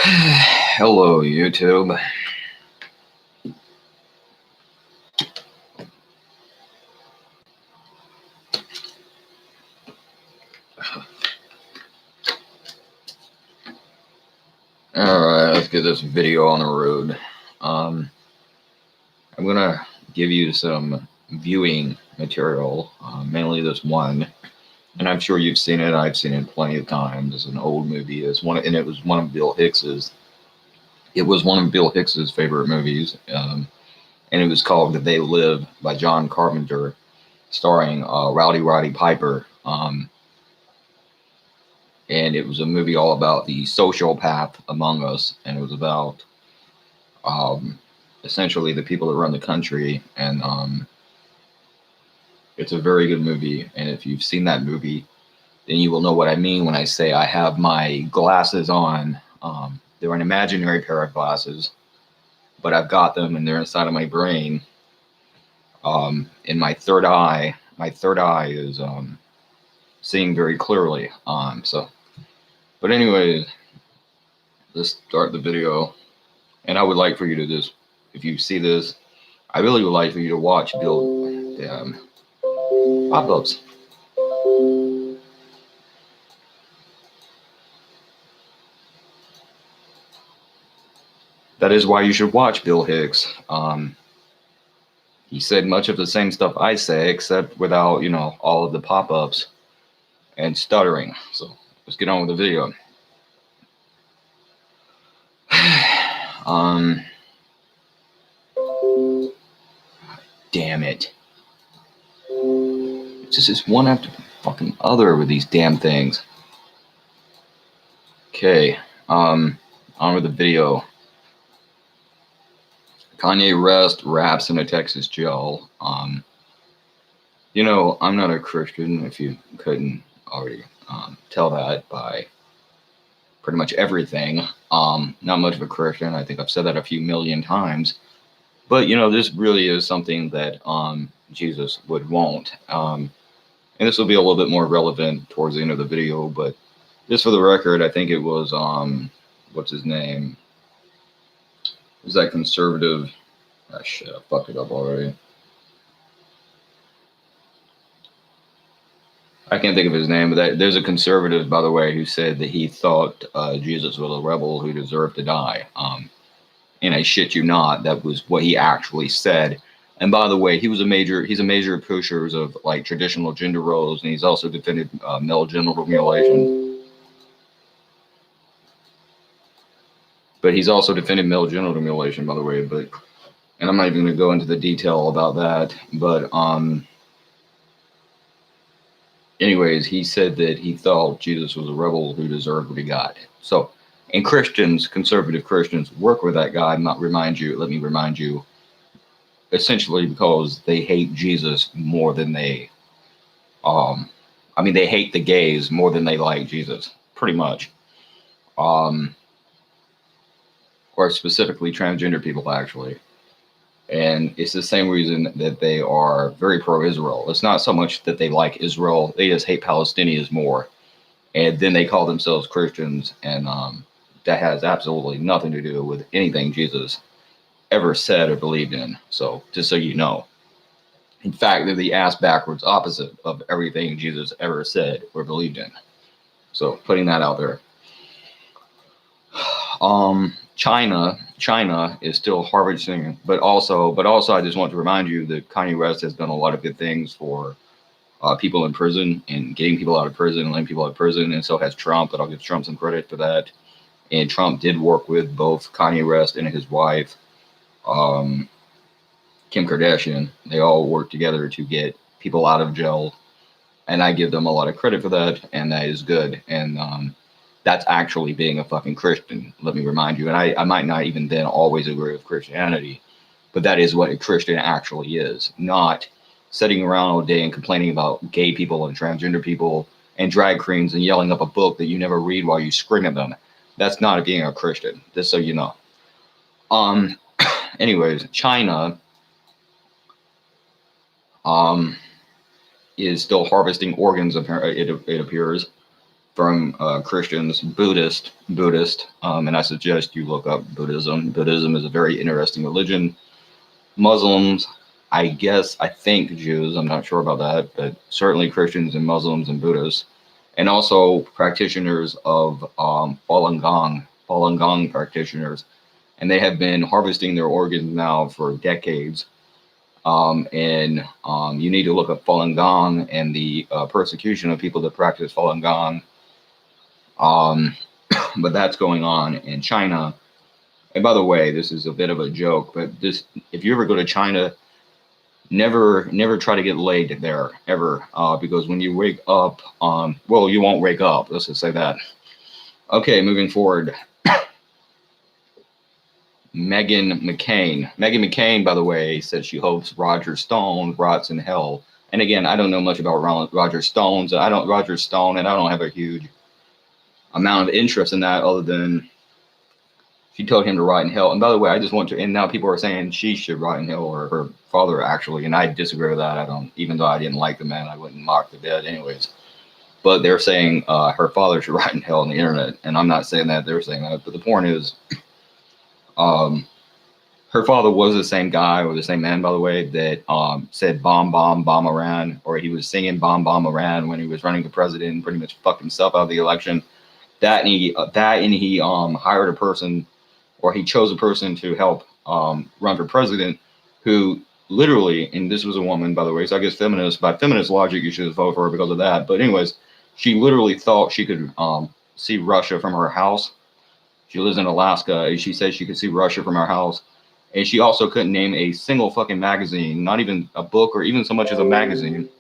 Hello, YouTube. Alright, let's get this video on the road. I'm gonna give you some viewing material, mainly this one, and I'm sure you've seen it. I've seen it plenty of times. It's an old movie. And it was one of Bill Hicks's. It was one of Bill Hicks's favorite movies, and it was called "They Live" by John Carpenter, starring Rowdy Roddy Piper. And it was a movie all about the sociopath among us, and it was about um, essentially the people that run the country. And it's a very good movie. And if you've seen that movie, then you will know what I mean when I say I have my glasses on. They're an imaginary pair of glasses, but I've got them, and they're inside of my brain. In my third eye is seeing very clearly. But anyways, let's start the video. And I would like for you to just, if you see this, I really would like for you to watch Bill pop-ups. That is why you should watch Bill Hicks. He said much of the same stuff I say, except without, all of the pop-ups and stuttering. So let's get on with the video. Damn it. It's just this one after fucking other with these damn things. Okay, on with the video. Kanye West raps in a Texas jail. I'm not a Christian, if you couldn't already tell that by pretty much everything. Not much of a Christian. I think I've said that a few million times. But, this really is something that Jesus would want. And this will be a little bit more relevant towards the end of the video. But just for the record, I think it was, what's his name? It was that conservative. Ah, shit, I fucked it up already. I can't think of his name, but there's a conservative, by the way, who said that he thought Jesus was a rebel who deserved to die. And I shit you not, that was what he actually said. And by the way, he's a major pusher of like traditional gender roles, and he's also defended male genital mutilation. But he's also defended male genital mutilation, by the way. And I'm not even going to go into the detail about that. But anyways, he said that he thought Jesus was a rebel who deserved what he got. So, and Christians, conservative Christians, work with that guy. Let me remind you, essentially because they hate Jesus more than they hate the gays more than they like Jesus, pretty much. Or specifically transgender people, actually. And it's the same reason that they are very pro-Israel. It's not so much that they like Israel, they just hate Palestinians more. And then they call themselves Christians, and that has absolutely nothing to do with anything Jesus ever said or believed in. So, just so you know. In fact, they're the ass backwards opposite of everything Jesus ever said or believed in. So, putting that out there. China is still harvesting, but also I just want to remind you that Kanye West has done a lot of good things for people in prison and getting people out of prison and letting people out of prison, and so has Trump. But I'll give Trump some credit for that. And Trump did work with both Kanye West and his wife, Kim Kardashian. They all worked together to get people out of jail, and I give them a lot of credit for that, and that is good. And that's actually being a fucking Christian, let me remind you. And I might not even then always agree with Christianity, but that is what a Christian actually is. Not sitting around all day and complaining about gay people and transgender people and drag queens and yelling up a book that you never read while you scream at them. That's not being a Christian, just so you know. Anyways, China is still harvesting organs, it appears. from Christians, Buddhist, and I suggest you look up Buddhism. Buddhism is a very interesting religion. Muslims, I think Jews, I'm not sure about that, but certainly Christians and Muslims and Buddhists, and also practitioners of Falun Gong practitioners, and they have been harvesting their organs now for decades. You need to look up Falun Gong and the persecution of people that practice Falun Gong. But that's going on in China. And by the way, this is a bit of a joke, but if you ever go to China, never try to get laid there ever, because when you wake up, well, you won't wake up. Let's just say that. Okay, moving forward. Meghan McCain, by the way, said she hopes Roger Stone rots in hell. And again, I don't know much about Roger Stone, and I don't have a huge amount of interest in that, other than she told him to rot in hell. And by the way, and now people are saying she should rot in hell, or her father actually, and I disagree with that. Even though I didn't like the man, I wouldn't mock the dead anyways. But they're saying her father should rot in hell on the internet, and I'm not saying that, they're saying that. But the point is, her father was the same guy, or the same man, by the way, that said bomb Iran, or he was singing bomb Iran when he was running for president and pretty much fucked himself out of the election. That and he hired a person, or he chose a person to help run for president, who literally, and this was a woman, by the way, so I guess by feminist logic, you should vote for her because of that. But anyways, she literally thought she could see Russia from her house. She lives in Alaska, and she said she could see Russia from her house. And she also couldn't name a single fucking magazine, not even a book or even so much as a magazine.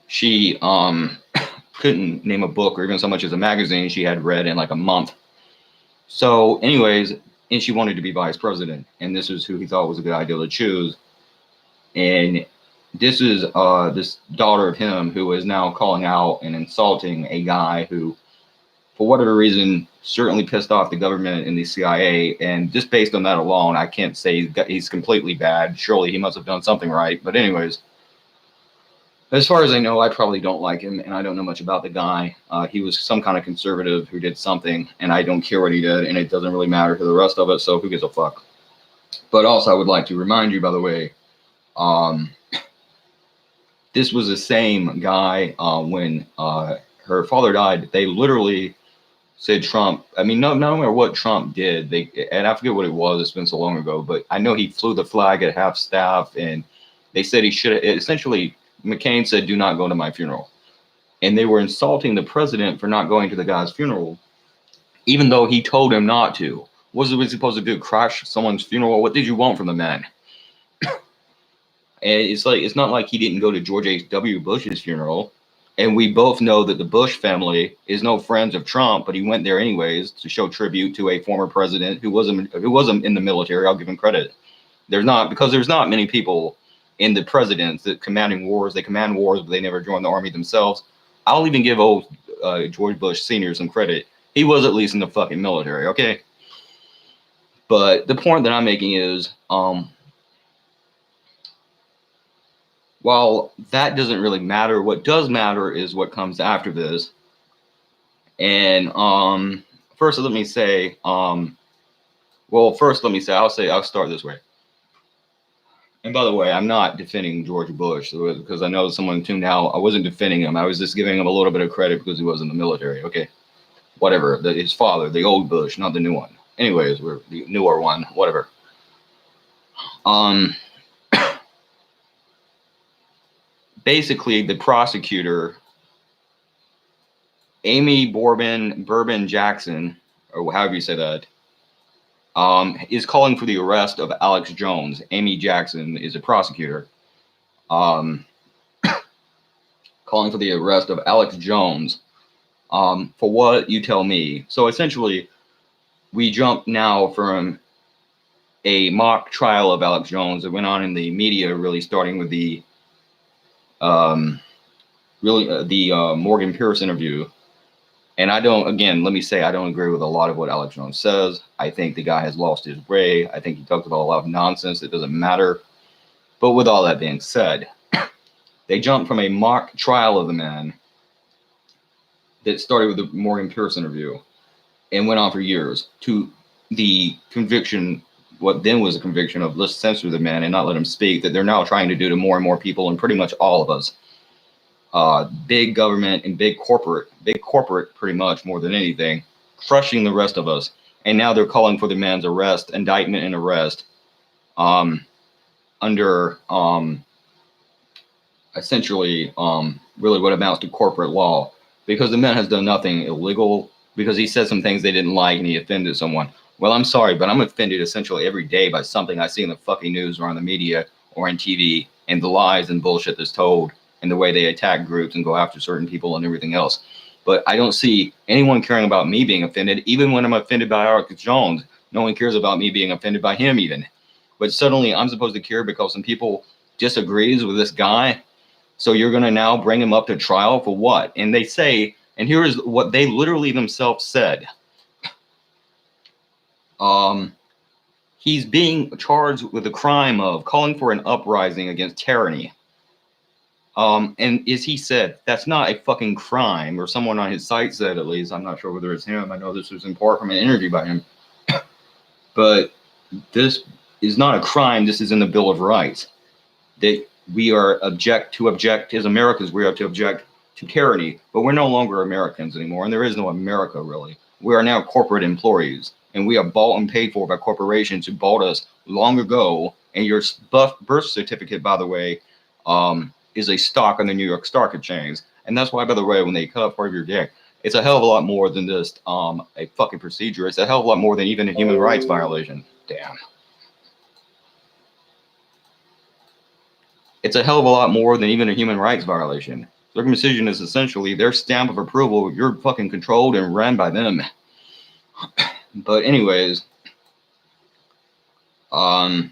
She couldn't name a book or even so much as a magazine she had read in like a month. So anyways, and she wanted to be vice president, and this is who he thought was a good idea to choose. And this is this daughter of him who is now calling out and insulting a guy who, for whatever reason, certainly pissed off the government and the CIA. And just based on that alone, I can't say he's completely bad. Surely he must have done something right. But anyways, as far as I know, I probably don't like him, and I don't know much about the guy. He was some kind of conservative who did something, and I don't care what he did, and it doesn't really matter to the rest of us, so who gives a fuck? But also, I would like to remind you, by the way, this was the same guy when her father died. They literally said Trump, I mean, no matter what Trump did, and I forget what it was, it's been so long ago, but I know he flew the flag at half staff, and they said he should have, essentially, McCain said, do not go to my funeral. And they were insulting the president for not going to the guy's funeral, even though he told him not to. Was he supposed to do, crash someone's funeral? What did you want from the man? And it's not like he didn't go to George H.W. Bush's funeral. And we both know that the Bush family is no friends of Trump, but he went there anyways to show tribute to a former president who wasn't in the military. I'll give him credit. There's not many people in the presidents that commanding wars. They command wars, but they never joined the army themselves. I'll even give old George Bush Sr. some credit. He was at least in the fucking military, okay? But the point that I'm making is, while that doesn't really matter, what does matter is what comes after this. And first, let me say, I'll start this way. And by the way, I'm not defending George Bush because I know someone tuned out. I wasn't defending him. I was just giving him a little bit of credit because he was in the military. Okay, whatever. His father, the old Bush, not the new one. Anyways, we're the newer one. Whatever. Basically, the prosecutor, Amy Bourbon Jackson, or however you say that, is calling for the arrest of Alex Jones. Amy Jackson is a prosecutor, calling for the arrest of Alex Jones. For what? You tell me. So essentially, we jump now from a mock trial of Alex Jones that went on in the media, really starting with the Morgan Pierce interview. And let me say, I don't agree with a lot of what Alex Jones says. I think the guy has lost his way. I think he talks about a lot of nonsense that doesn't matter. But with all that being said, They jumped from a mock trial of the man that started with the Morgan Pierce interview and went on for years to the conviction, what then was a conviction of let's censor the man and not let him speak, that they're now trying to do to more and more people and pretty much all of us. Big government and big corporate pretty much more than anything, crushing the rest of us. And now they're calling for the man's arrest, indictment and arrest under essentially really what amounts to corporate law, because the man has done nothing illegal, because he said some things they didn't like and he offended someone. Well, I'm sorry, but I'm offended essentially every day by something I see in the fucking news or on the media or on TV, and the lies and bullshit that's told and the way they attack groups and go after certain people and everything else. But I don't see anyone caring about me being offended. Even when I'm offended by Alex Jones, no one cares about me being offended by him even. But suddenly I'm supposed to care because some people disagrees with this guy. So you're going to now bring him up to trial for what? And they say, and here is what they literally themselves said. He's being charged with the crime of calling for an uprising against tyranny. And as he said, that's not a fucking crime, or someone on his site said, at least. I'm not sure whether it's him. I know this was in part from an interview by him. But this is not a crime. This is in the Bill of Rights. That we are as Americans, we are to object to tyranny, but we're no longer Americans anymore, and there is no America really. We are now corporate employees, and we are bought and paid for by corporations who bought us long ago. And your birth certificate, by the way, is a stock on the New York Stock Exchange. And that's why, by the way, when they cut off part of your dick, it's a hell of a lot more than just a fucking procedure. It's a hell of a lot more than even a human rights violation. Damn. It's a hell of a lot more than even a human rights violation. Circumcision is essentially their stamp of approval. You're fucking controlled and ran by them. But anyways, but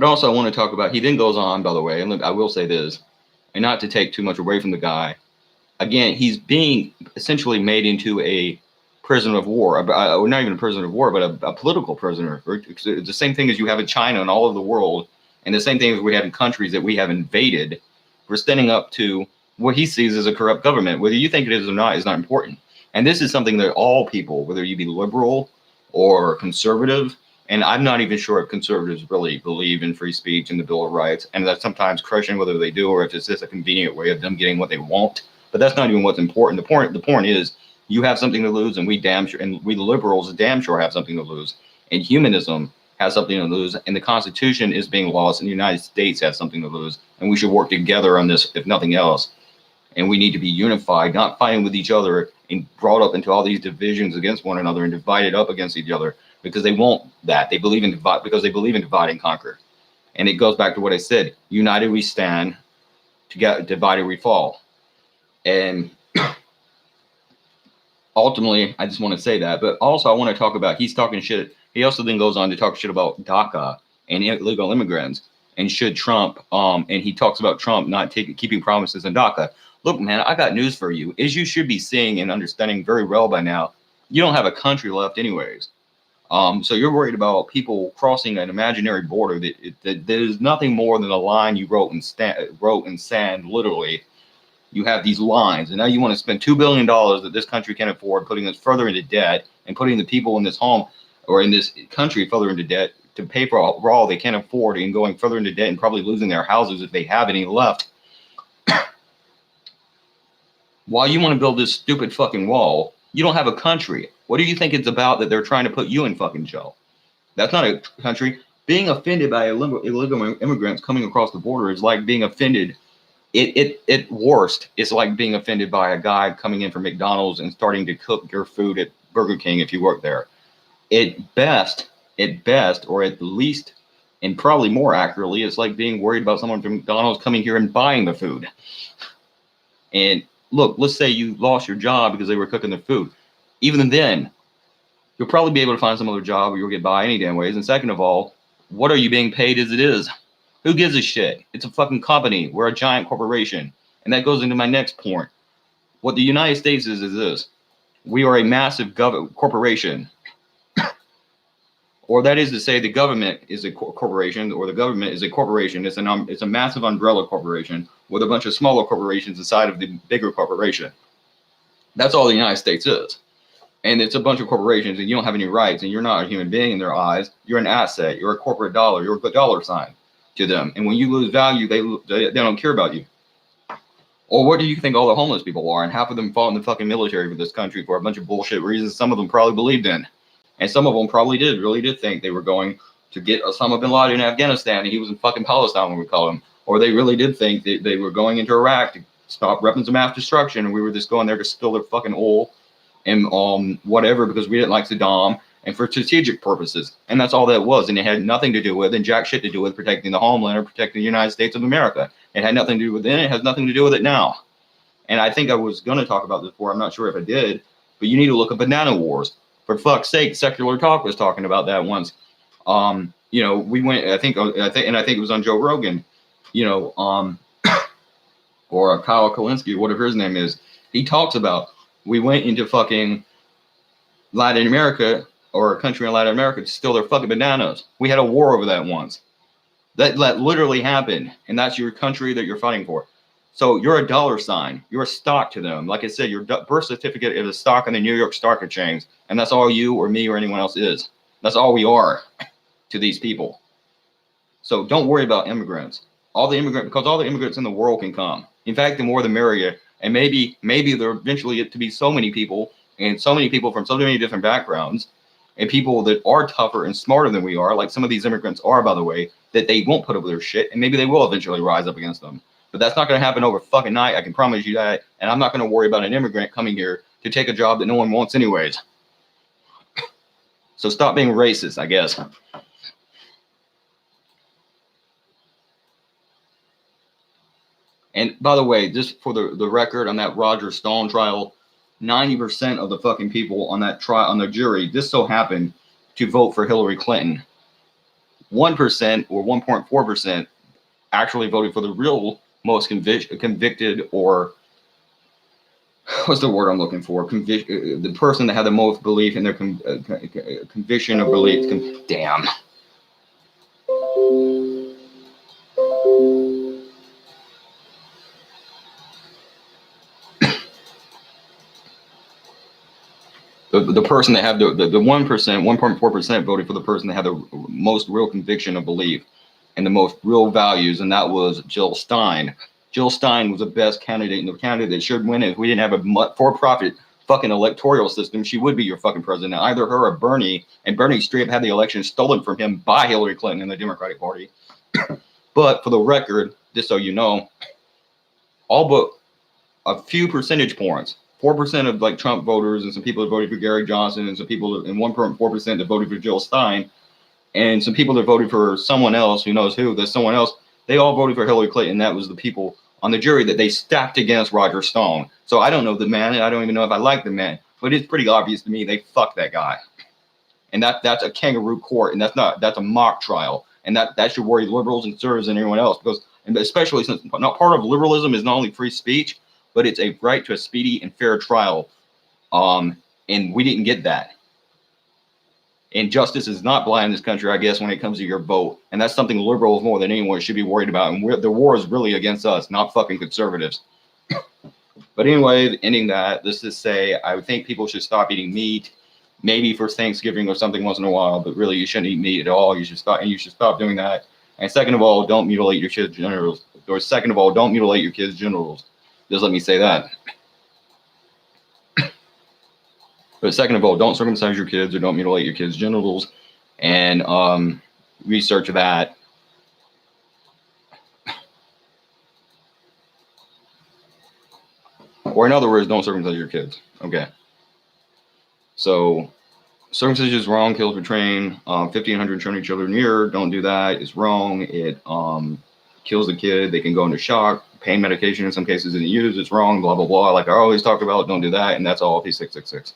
also I want to talk about, he then goes on, by the way, and look, I will say this, and not to take too much away from the guy. Again, he's being essentially made into a prisoner of war, or not even a prisoner of war, but a political prisoner. It's the same thing as you have in China and all over the world, and the same thing as we have in countries that we have invaded. We're standing up to what he sees as a corrupt government. Whether you think it is or not is not important. And this is something that all people, whether you be liberal or conservative, and I'm not even sure if conservatives really believe in free speech and the Bill of Rights, and that's sometimes question whether they do or if it's just a convenient way of them getting what they want. But that's not even what's important. The point is you have something to lose, and we liberals damn sure have something to lose. And humanism has something to lose, and the Constitution is being lost, and the United States has something to lose. And we should work together on this, if nothing else. And we need to be unified, not fighting with each other and brought up into all these divisions against one another and divided up against each other, because they want that. They believe in divide and conquer. And it goes back to what I said: united we stand, divided we fall. And ultimately, I just want to say that. But also, I want to talk about, he's talking shit. He also then goes on to talk shit about DACA and illegal immigrants, and should Trump, and he talks about Trump not keeping promises in DACA. Look, man, I got news for you. As you should be seeing and understanding very well by now, you don't have a country left anyways. So you're worried about people crossing an imaginary border that is nothing more than a line you wrote in sand, literally. You have these lines, and now you want to spend $2 billion that this country can't afford, putting us further into debt and putting the people in this home or in this country further into debt to pay for all they can't afford, and going further into debt and probably losing their houses if they have any left. While you want to build this stupid fucking wall, you don't have a country. What do you think it's about that they're trying to put you in fucking jail? That's not a country. Being offended by illegal immigrants coming across the border is like being offended. At worst, it's like being offended by a guy coming in from McDonald's and starting to cook your food at Burger King if you work there. At best, or at least, and probably more accurately, it's like being worried about someone from McDonald's coming here and buying the food. And look, let's say you lost your job because they were cooking the food. Even then, you'll probably be able to find some other job or you'll get by any damn ways. And second of all, what are you being paid as it is? Who gives a shit? It's a fucking company. We're a giant corporation. And that goes into my next point. What the United States is this. We are a massive corporation. or that is to say, the government is a corporation, or the government is a corporation. It's a massive umbrella corporation with a bunch of smaller corporations inside of the bigger corporation. That's all the United States is. And it's a bunch of corporations, and you don't have any rights, and you're not a human being in their eyes. You're an asset. You're a corporate dollar. You're a dollar sign to them. And when you lose value, they don't care about you. Or what do you think all the homeless people are? And half of them fought in the fucking military for this country for a bunch of bullshit reasons some of them probably believed in. And some of them probably really did think they were going to get Osama bin Laden in Afghanistan, and he was in fucking Palestine, when we call him. Or they really did think that they were going into Iraq to stop weapons of mass destruction, and we were just going there to spill their fucking oil and whatever, because we didn't like Saddam, and for strategic purposes. And that's all that was. And it had nothing to do with, and jack shit to do with, protecting the homeland or protecting the United States of America. It had nothing to do with it. It has nothing to do with it now. And I think I was going to talk about this before. I'm not sure if I did, but you need to look at Banana Wars. For fuck's sake, Secular Talk was talking about that once. You know, we went, I think it was on Joe Rogan, you know, or Kyle Kalinske, whatever his name is. He talks about, we went into fucking Latin America, or a country in Latin America, to steal their fucking bananas. We had a war over that once. That literally happened, and that's your country that you're fighting for. So you're a dollar sign. You're a stock to them. Like I said, your birth certificate is a stock in the New York Stock Exchange, and that's all you or me or anyone else is. That's all we are to these people. So don't worry about immigrants. Because all the immigrants in the world can come. In fact, the more the merrier. And maybe there eventually get to be so many people, and so many people from so many different backgrounds, and people that are tougher and smarter than we are, like some of these immigrants are, by the way, that they won't put up with their shit, and maybe they will eventually rise up against them. But that's not going to happen over fucking night. I can promise you that. And I'm not going to worry about an immigrant coming here to take a job that no one wants anyways. So stop being racist, I guess. And by the way, just for the record, on that Roger Stone trial, 90% of the fucking people on that trial, on the jury, just so happened to vote for Hillary Clinton. 1% or 1.4% actually voted for the real most convicted, or what's the word I'm looking for? The person that had the most belief in their conviction of belief. Damn. The person that had the 1%, 1.4% voted for the person that had the most real conviction of belief and the most real values, and that was Jill Stein. Jill Stein was the best candidate, and the candidate that should win it. If we didn't have a for-profit fucking electoral system, she would be your fucking president. Either her or Bernie, and Bernie straight up had the election stolen from him by Hillary Clinton and the Democratic Party. But for the record, just so you know, all but a few percentage points, 4% of like Trump voters, and some people that voted for Gary Johnson, and some people, and 1.4% that voted for Jill Stein, and some people that voted for someone else, who knows who, there's someone else, they all voted for Hillary Clinton. That was the people on the jury that they stacked against Roger Stone. So I don't know the man, and I don't even know if I like the man, but it's pretty obvious to me they fucked that guy. And that's a kangaroo court, and that's a mock trial. And that should worry liberals and conservatives and everyone else, because, and especially since not part of liberalism is not only free speech, but it's a right to a speedy and fair trial. And we didn't get that. And justice is not blind in this country, I guess, when it comes to your vote. And that's something liberals more than anyone should be worried about. And the war is really against us, not fucking conservatives. But anyway, ending that, let's just say, I would think people should stop eating meat, maybe for Thanksgiving or something once in a while, but really you shouldn't eat meat at all. You should stop doing that. And second of all, don't mutilate your kids' genitals. Or second of all, don't mutilate your kids' genitals. Just let me say that. But second of all, don't circumcise your kids or don't mutilate your kids' genitals, and research that. Or in other words, don't circumcise your kids. Okay. So circumcision is wrong, kills betraying. 1,520 children a year. Don't do that. It's wrong. It kills the kid. They can go into shock. Pain medication in some cases isn't used. It's wrong. Blah, blah, blah. Like I always talked about, don't do that. And that's all P666.